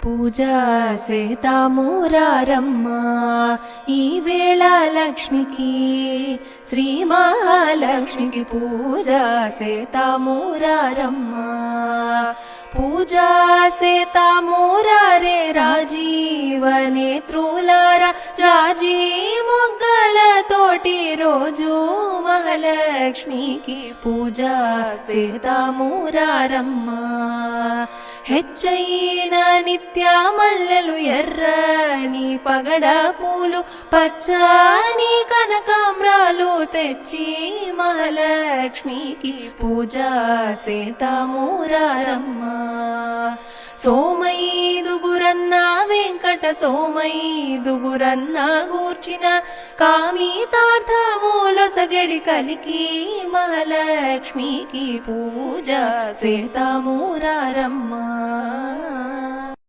పూజా సేతామూరారమ్మా ఈ వేళ లక్ష్మికి శ్రీ మహాలక్ష్మికి పూజా సేతామూరారమ్మా పూజా సేతామూరారే రాజీవ నేత్రులారా జాజీ మొగ్గలతోటి రోజు మహాలక్ష్మికి పూజా సేతామూరారమ్మా హెచ్చైన నిత్య మల్లెలు ఎర్రని పగడ పూలు పచ్చని కనకాంబ్రాలు తెచ్చి మహాలక్ష్మికి పూజా సేతామూరారమ్మా సోమైదుగురన్న వెంకట సోమైదుగురన్న గూర్చిన కామితార్థముల సగడి కలికి మహాలక్ష్మికి పూజా సేతామూరారమ్మా